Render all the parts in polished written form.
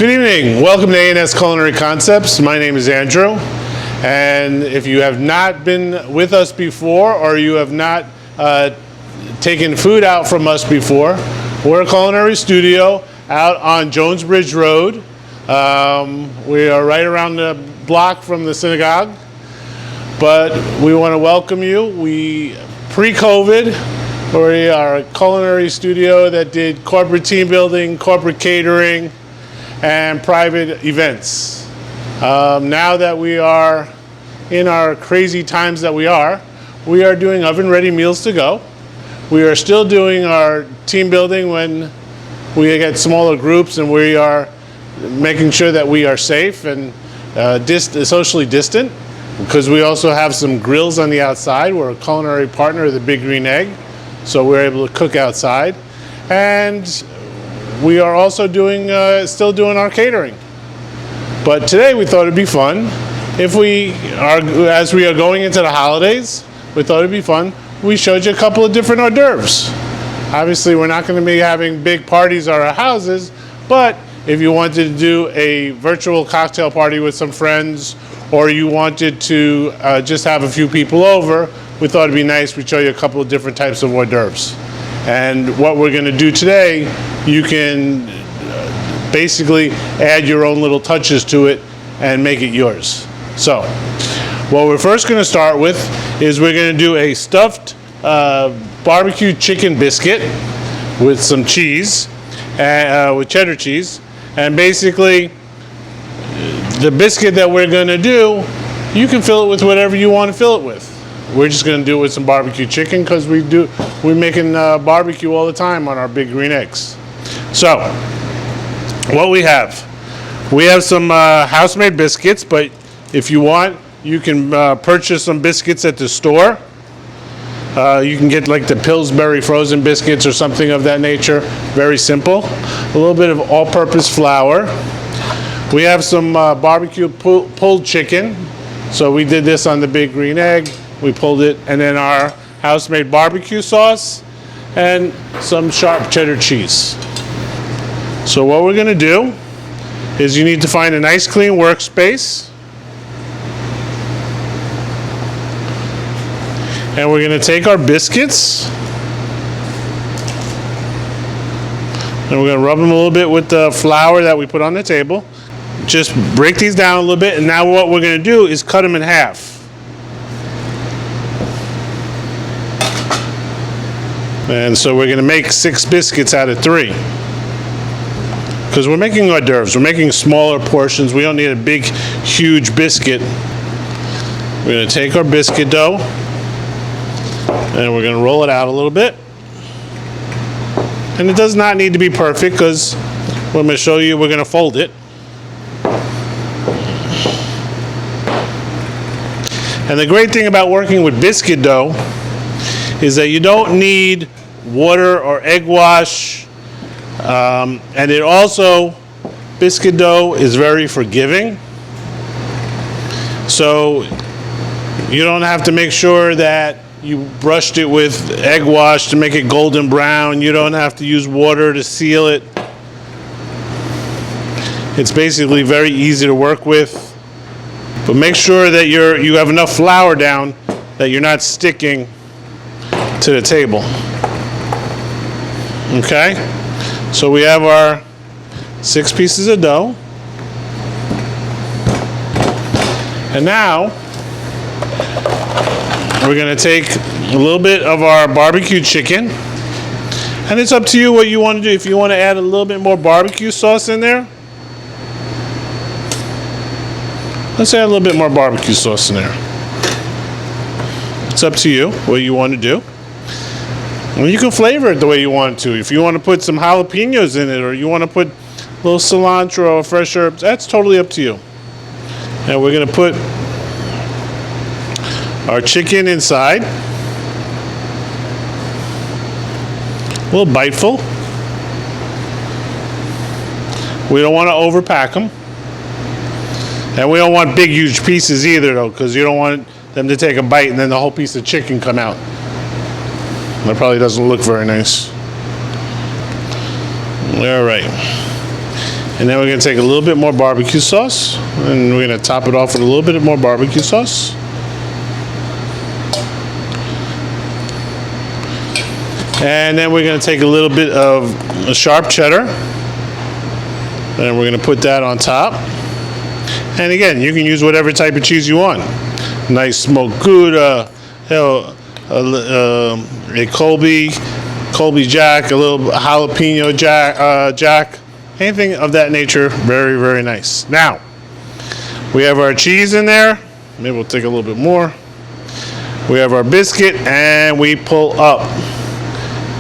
Good evening. Welcome to A&S Culinary Concepts. My name is Andrew. And if you have not been with us before or you have not taken food out from us before, we're a culinary studio out on Jones Bridge Road. We are right around the block from the synagogue. But we want to welcome you. Pre-COVID, we are a culinary studio that did corporate team building, corporate catering, and private events. Now that we are in our crazy times that we are doing oven-ready meals to go. We are still doing our team building when we get smaller groups, and we are making sure that we are safe and socially distant, because we also have some grills on the outside. We're a culinary partner of the Big Green Egg, so we're able to cook outside. And we are also still doing our catering. But today we thought it'd be fun, as we are going into the holidays, we thought it'd be fun. We showed you a couple of different hors d'oeuvres. Obviously, we're not going to be having big parties at our houses, but if you wanted to do a virtual cocktail party with some friends, or you wanted to just have a few people over, we thought it'd be nice. We'd show you a couple of different types of hors d'oeuvres. And what we're going to do today, you can basically add your own little touches to it and make it yours. So, what we're first going to start with is we're going to do a stuffed barbecue chicken biscuit with some cheese, with cheddar cheese. And basically, the biscuit that we're going to do, you can fill it with whatever you want to fill it with. We're just going to do it with some barbecue chicken because we're making barbecue all the time on our Big Green Eggs. So, what we have some house-made biscuits, but if you want, you can purchase some biscuits at the store. You can get like the Pillsbury frozen biscuits or something of that nature. Very simple. A little bit of all-purpose flour. We have some barbecue pulled chicken. So we did this on the Big Green Egg. We pulled it, and then our house-made barbecue sauce and some sharp cheddar cheese. So what we're going to do is you need to find a nice clean workspace. And we're going to take our biscuits and we're going to rub them a little bit with the flour that we put on the table. Just break these down a little bit, and now what we're going to do is cut them in half. And so we're going to make 6 biscuits out of 3. Because we're making hors d'oeuvres. We're making smaller portions. We don't need a big, huge biscuit. We're going to take our biscuit dough and we're going to roll it out a little bit. And it does not need to be perfect, because what I'm going to show you, we're going to fold it. And the great thing about working with biscuit dough is that you don't need water or egg wash. And it also, biscuit dough is very forgiving. So you don't have to make sure that you brushed it with egg wash to make it golden brown. You don't have to use water to seal it. It's basically very easy to work with. But make sure that you have enough flour down that you're not sticking to the table. Okay? So we have our 6 pieces of dough. And now we're going to take a little bit of our barbecue chicken. And it's up to you what you want to do. If you want to add a little bit more barbecue sauce in there, let's add a little bit more barbecue sauce in there. It's up to you what you want to do. And you can flavor it the way you want to. If you want to put some jalapenos in it, or you want to put a little cilantro or fresh herbs, that's totally up to you. And we're going to put our chicken inside. A little biteful. We don't want to overpack them. And we don't want big, huge pieces either, though, because you don't want them to take a bite and then the whole piece of chicken come out. That probably doesn't look very nice. All right. And then we're going to take a little bit more barbecue sauce, and we're going to top it off with a little bit more barbecue sauce. And then we're going to take a little bit of a sharp cheddar, and we're going to put that on top. And again, you can use whatever type of cheese you want. Nice smoked Gouda, a Colby Jack, a little jalapeno Jack, anything of that nature. Very, very nice. Now, we have our cheese in there. Maybe we'll take a little bit more. We have our biscuit, and we pull up.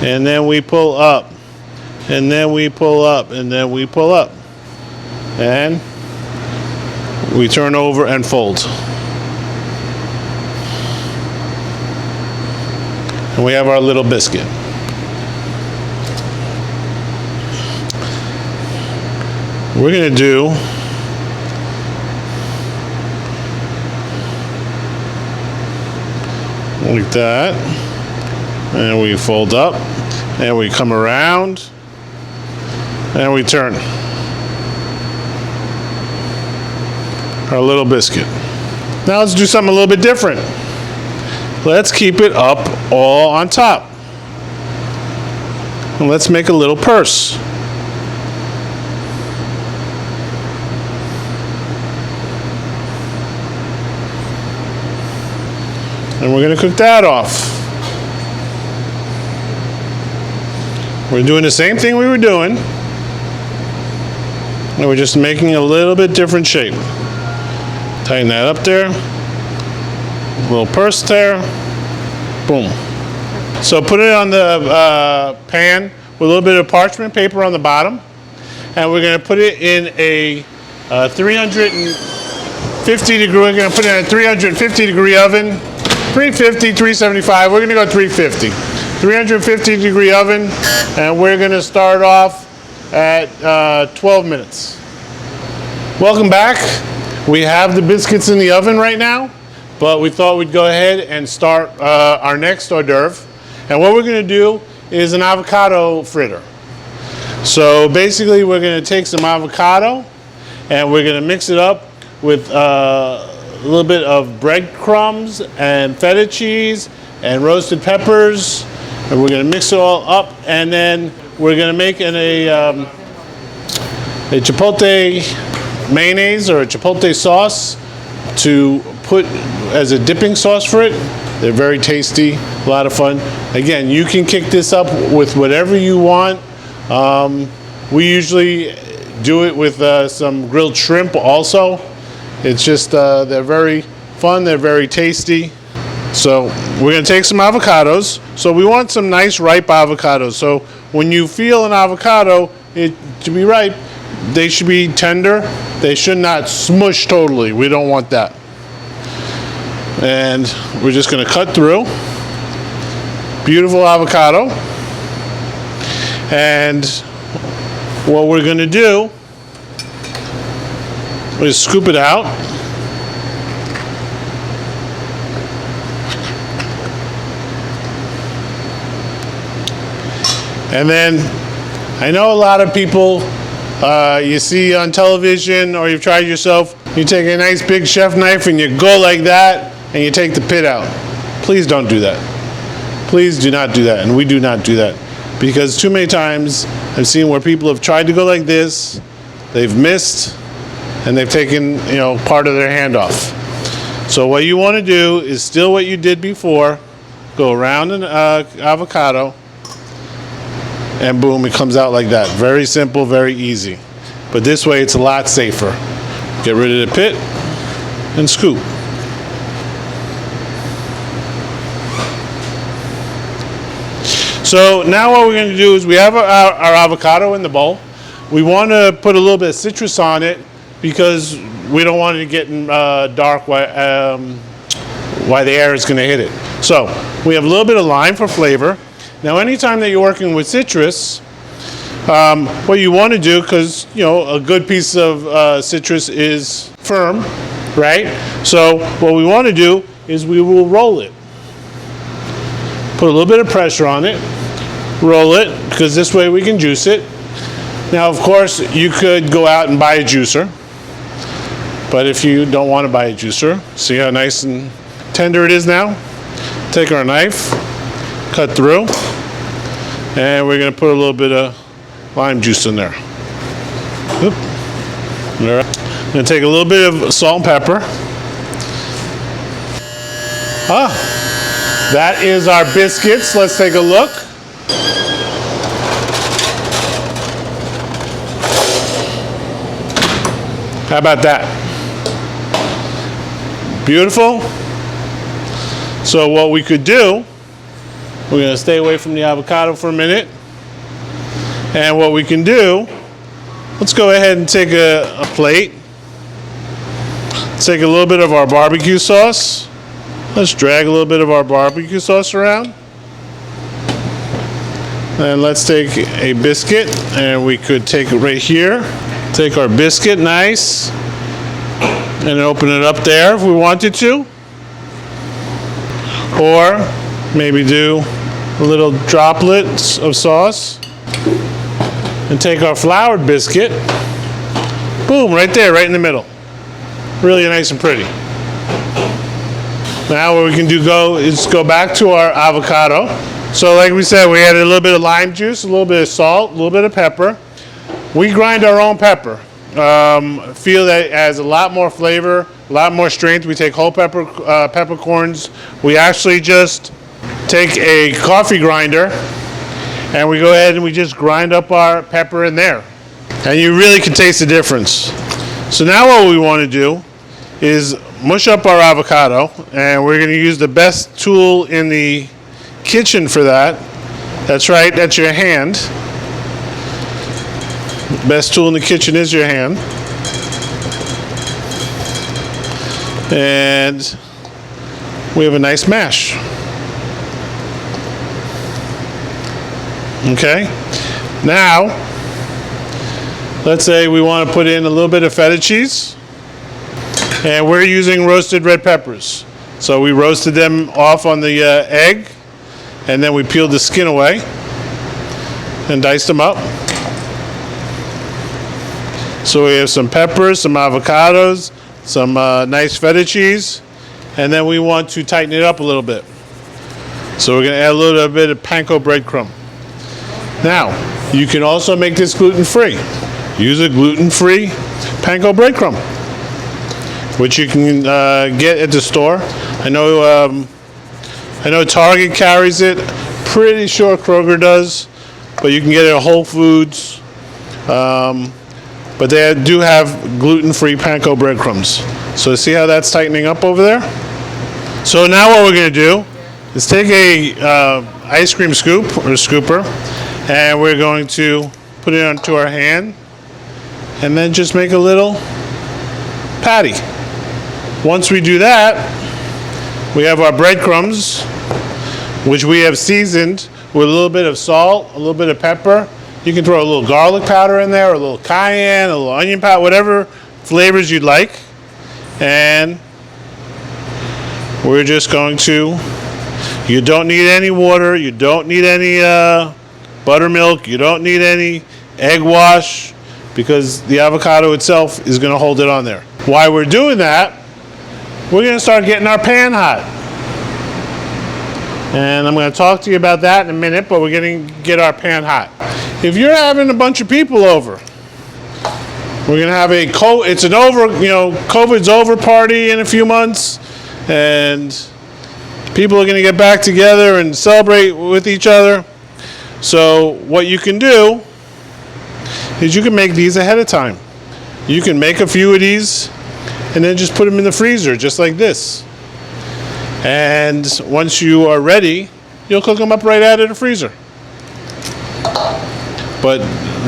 And then we pull up. And then we pull up. And then we pull up. And we turn over and fold. And we have our little biscuit. We're going to do like that, and we fold up, and we come around, and we turn our little biscuit. Now let's do something a little bit different. Let's keep it up all on top, and let's make a little purse. And we're going to cook that off. We're doing the same thing we were doing, and we're just making a little bit different shape. Tighten that up there. A little purse there. Boom. So put it on the pan with a little bit of parchment paper on the bottom, and we're going to put it in a 350 degree. We're going to put it in a 350 degree oven. 350, 375, we're going to go 350. 350 degree oven, and we're going to start off at 12 minutes. Welcome back. We have the biscuits in the oven right now, but we thought we'd go ahead and start our next hors d'oeuvre. And what we're going to do is an avocado fritter. So basically we're going to take some avocado, and we're going to mix it up with a little bit of breadcrumbs and feta cheese and roasted peppers, and we're going to mix it all up, and then we're going to make a chipotle mayonnaise or a chipotle sauce to put as a dipping sauce for it. They're very tasty, a lot of fun. Again, you can kick this up with whatever you want. We usually do it with some grilled shrimp also. It's just, they're very fun, they're very tasty. So we're going to take some avocados. So we want some nice ripe avocados. So when you feel an avocado, to be ripe, they should be tender. They should not smush totally. We don't want that. And we're just going to cut through. Beautiful avocado. And what we're going to do is scoop it out. And then I know a lot of people you see on television, or you've tried yourself, you take a nice big chef knife and you go like that and you take the pit out. Please don't do that. Please do not do that, and we do not do that, because too many times I've seen where people have tried to go like this, they've missed, and they've taken, part of their hand off. So what you want to do is still what you did before. Go around an avocado, and boom, it comes out like that. Very simple, very easy. But this way it's a lot safer. Get rid of the pit and scoop. So now what we're going to do is we have our avocado in the bowl. We want to put a little bit of citrus on it because we don't want it to get dark while the air is going to hit it. So we have a little bit of lime for flavor. Now anytime that you're working with citrus, what you want to do, because a good piece of citrus is firm, right? So what we want to do is we will roll it. Put a little bit of pressure on it. Roll it, because this way we can juice it. Now, of course, you could go out and buy a juicer, but if you don't want to buy a juicer, see how nice and tender it is now? Take our knife, cut through, and we're going to put a little bit of lime juice in there. Oop. All right. I'm going to take a little bit of salt and pepper. That is our biscuits. Let's take a look. How about that? Beautiful. So what we could do, we're going to stay away from the avocado for a minute. And what we can do, let's go ahead and take a plate. Take a little bit of our barbecue sauce. Let's drag a little bit of our barbecue sauce around. And let's take a biscuit, and we could take it right here. Take our biscuit, nice, and open it up there if we wanted to. Or maybe do a little droplets of sauce. And take our floured biscuit. Boom, right there, right in the middle. Really nice and pretty. Now what we can do is go back to our avocado. So like we said, we added a little bit of lime juice, a little bit of salt, a little bit of pepper. We grind our own pepper. Feel that it has a lot more flavor, a lot more strength. We take whole peppercorns. We actually just take a coffee grinder and we go ahead and we just grind up our pepper in there. And you really can taste the difference. So now what we want to do is mush up our avocado, and we're going to use the best tool in the kitchen for that. That's right, that's your hand. Best tool in the kitchen is your hand. And we have a nice mash. Okay, now let's say we want to put in a little bit of feta cheese, and we're using roasted red peppers. So we roasted them off on the egg, and then we peeled the skin away and diced them up. So we have some peppers, some avocados, some nice feta cheese, and then we want to tighten it up a little bit. So we're going to add a little bit of panko breadcrumb. Now, you can also make this gluten-free. Use a gluten-free panko breadcrumb, which you can get at the store. I know Target carries it. Pretty sure Kroger does, but you can get it at Whole Foods. But they do have gluten-free panko breadcrumbs. So see how that's tightening up over there? So now what we're going to do is take a ice cream scoop or scooper, and we're going to put it onto our hand and then just make a little patty. Once we do that, we have our breadcrumbs, which we have seasoned with a little bit of salt, a little bit of pepper. You can throw a little garlic powder in there, or a little cayenne, a little onion powder, whatever flavors you'd like. And we're just going to, you don't need any water, you don't need any buttermilk, you don't need any egg wash, because the avocado itself is going to hold it on there. While we're doing that, we're going to start getting our pan hot. And I'm going to talk to you about that in a minute, but we're going to get our pan hot. If you're having a bunch of people over, we're going to have COVID's over party in a few months, and people are going to get back together and celebrate with each other. So what you can do is you can make these ahead of time. You can make a few of these and then just put them in the freezer, just like this. And once you are ready, you'll cook them up right out of the freezer. But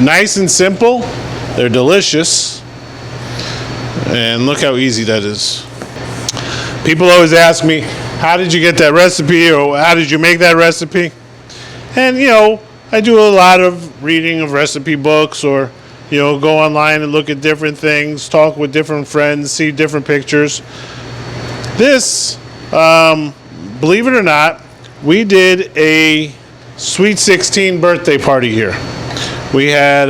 nice and simple, they're delicious. And look how easy that is. People always ask me, how did you get that recipe, or how did you make that recipe? And I do a lot of reading of recipe books, or go online and look at different things, talk with different friends, see different pictures. This, believe it or not, we did a Sweet 16 birthday party here. We had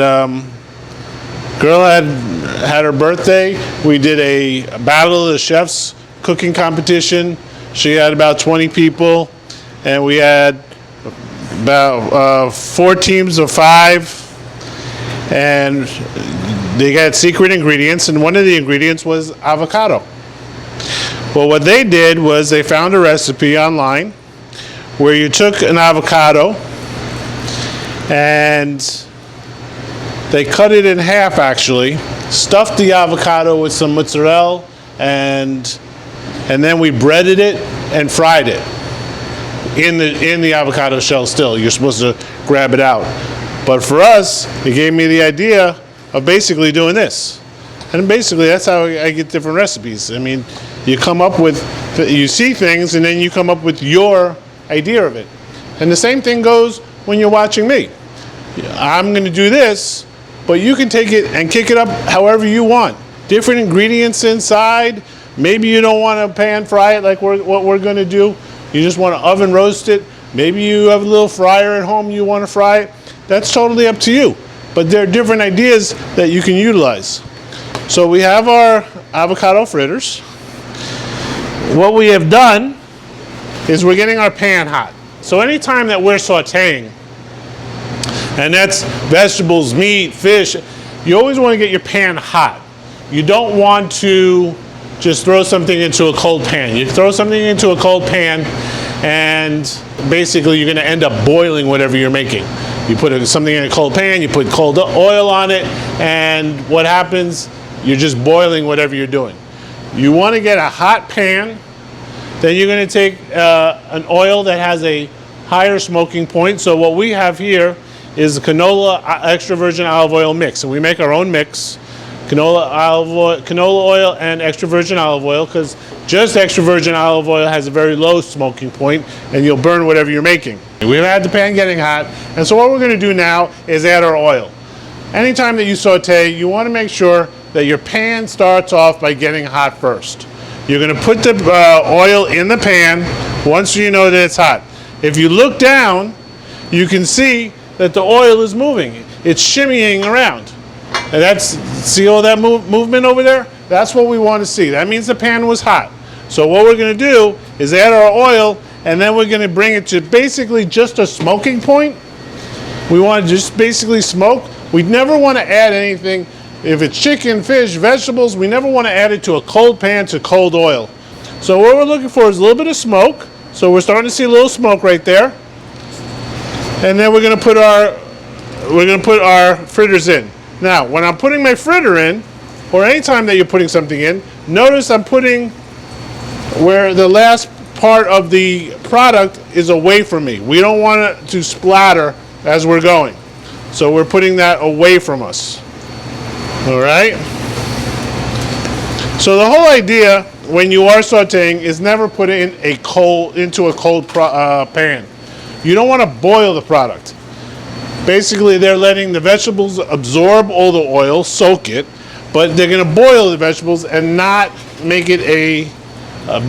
Girl had her birthday. We did a battle of the chefs cooking competition. She had about 20 people, and we had about 4 teams of 5, and they got secret ingredients, and one of the ingredients was avocado. Well, what they did was they found a recipe online where you took an avocado and they cut it in half, actually, stuffed the avocado with some mozzarella, and then we breaded it and fried it in the avocado shell still. You're supposed to grab it out. But for us, it gave me the idea of basically doing this. And basically, that's how I get different recipes. I mean, you come up with, you see things, and then you come up with your idea of it. And the same thing goes when you're watching me. I'm going to do this, but you can take it and kick it up however you want. Different ingredients inside. Maybe you don't want to pan fry it like what we're going to do. You just want to oven roast it. Maybe you have a little fryer at home you want to fry it. That's totally up to you. But there are different ideas that you can utilize. So we have our avocado fritters. What we have done is we're getting our pan hot. So anytime that we're sauteing, and that's vegetables, meat, fish, you always want to get your pan hot. You don't want to just throw something into a cold pan. You throw something into a cold pan, and basically you're going to end up boiling whatever you're making. You put something in a cold pan, you put cold oil on it, and what happens? You're just boiling whatever you're doing. You want to get a hot pan. Then you're going to take an oil that has a higher smoking point. So what we have here is canola extra virgin olive oil mix, and we make our own mix. Canola oil and extra virgin olive oil, because just extra virgin olive oil has a very low smoking point, and you'll burn whatever you're making. We've had the pan getting hot, and so what we're going to do now is add our oil. Anytime that you saute, you want to make sure that your pan starts off by getting hot first. You're going to put the oil in the pan once you know that it's hot. If you look down, you can see that the oil is moving. It's shimmying around. And see all that movement over there? That's what we want to see. That means the pan was hot. So what we're going to do is add our oil, and then we're going to bring it to basically just a smoking point. We want to just basically smoke. We never want to add anything. If it's chicken, fish, vegetables, we never want to add it to a cold pan to cold oil. So what we're looking for is a little bit of smoke. So we're starting to see a little smoke right there. And then we're going to put our fritters in. Now, when I'm putting my fritter in, or anytime that you're putting something in, notice I'm putting where the last part of the product is away from me. We don't want it to splatter as we're going. So we're putting that away from us. All right? So the whole idea when you are sauteing is never put it into a cold pan. You don't want to boil the product. Basically, they're letting the vegetables absorb all the oil, soak it, but they're going to boil the vegetables and not make it a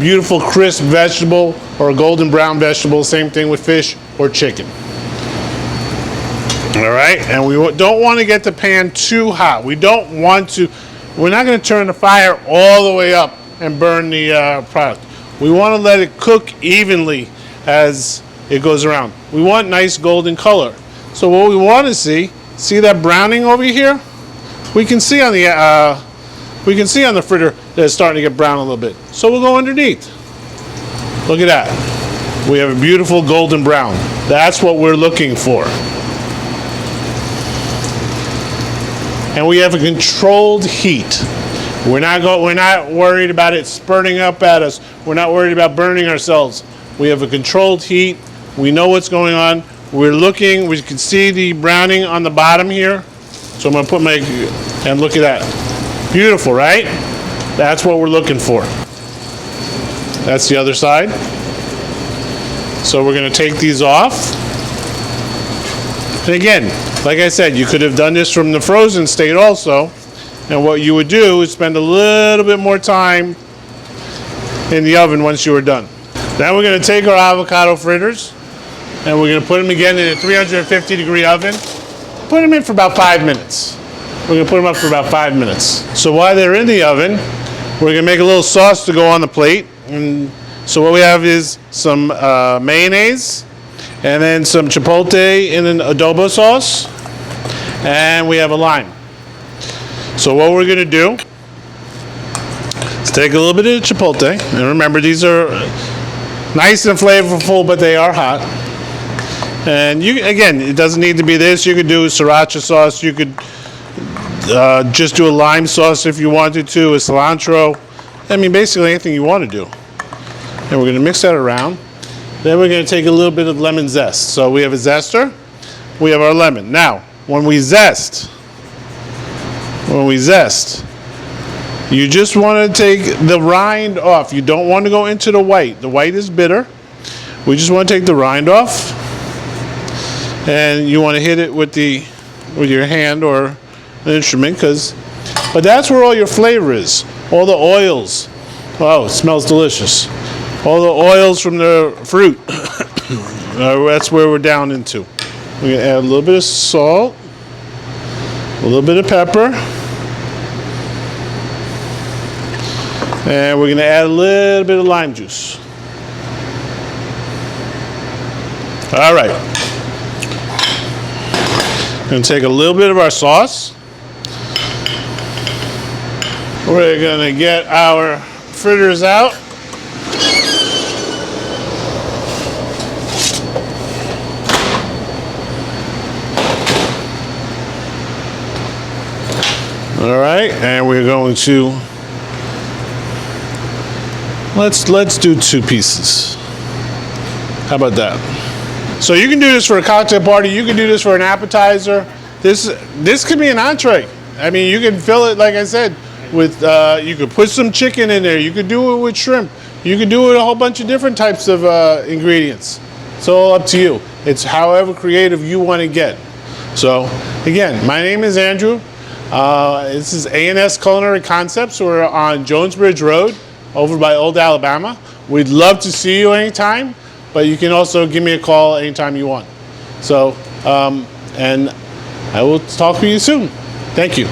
beautiful crisp vegetable or a golden brown vegetable. Same thing with fish or chicken. All right, and we don't want to get the pan too hot. We're not going to turn the fire all the way up and burn the product. We want to let it cook evenly as it goes around. We want nice golden color. So what we want to see that browning over here? We can see on the fritter that it's starting to get brown a little bit. So we'll go underneath. Look at that. We have a beautiful golden brown. That's what we're looking for. And we have a controlled heat. We're not worried about it spurting up at us. We're not worried about burning ourselves. We have a controlled heat. We know what's going on. We're looking, we can see the browning on the bottom here. So I'm going to put and look at that. Beautiful, right? That's what we're looking for. That's the other side. So we're going to take these off. And again, like I said, you could have done this from the frozen state also. And what you would do is spend a little bit more time in the oven once you were done. Now we're going to take our avocado fritters and we're going to put them again in a 350-degree oven. Put them in for about 5 minutes. We're gonna put them up for about 5 minutes. So while they're in the oven, we're gonna make a little sauce to go on the plate. And so what we have is some mayonnaise, and then some chipotle in an adobo sauce, and we have a lime. So what we're gonna do is take a little bit of chipotle, and remember these are nice and flavorful, but they are hot. And again, it doesn't need to be this. You could do sriracha sauce. You could just do a lime sauce if you wanted to, a cilantro. I mean, basically anything you want to do. And we're going to mix that around. Then we're going to take a little bit of lemon zest. So we have a zester. We have our lemon. Now, when we zest, you just want to take the rind off. You don't want to go into the white. The white is bitter. We just want to take the rind off. And you want to hit it with your hand or an instrument, but that's where all your flavor is. All the oils. Oh, it smells delicious. All the oils from the fruit. That's where we're down into. We're going to add a little bit of salt, a little bit of pepper, and we're going to add a little bit of lime juice. All right. Going to take a little bit of our sauce. We're going to get our fritters out. All right, and we're going to let's do 2 pieces. How about that? So you can do this for a cocktail party. You can do this for an appetizer. This could be an entree. I mean, you can fill it, like I said, with you could put some chicken in there. You could do it with shrimp. You could do it with a whole bunch of different types of ingredients. It's all up to you. It's however creative you want to get. So again, my name is Andrew. This is A&S Culinary Concepts. We're on Jonesbridge Road over by Old Alabama. We'd love to see you anytime. But you can also give me a call anytime you want. So, and I will talk to you soon. Thank you.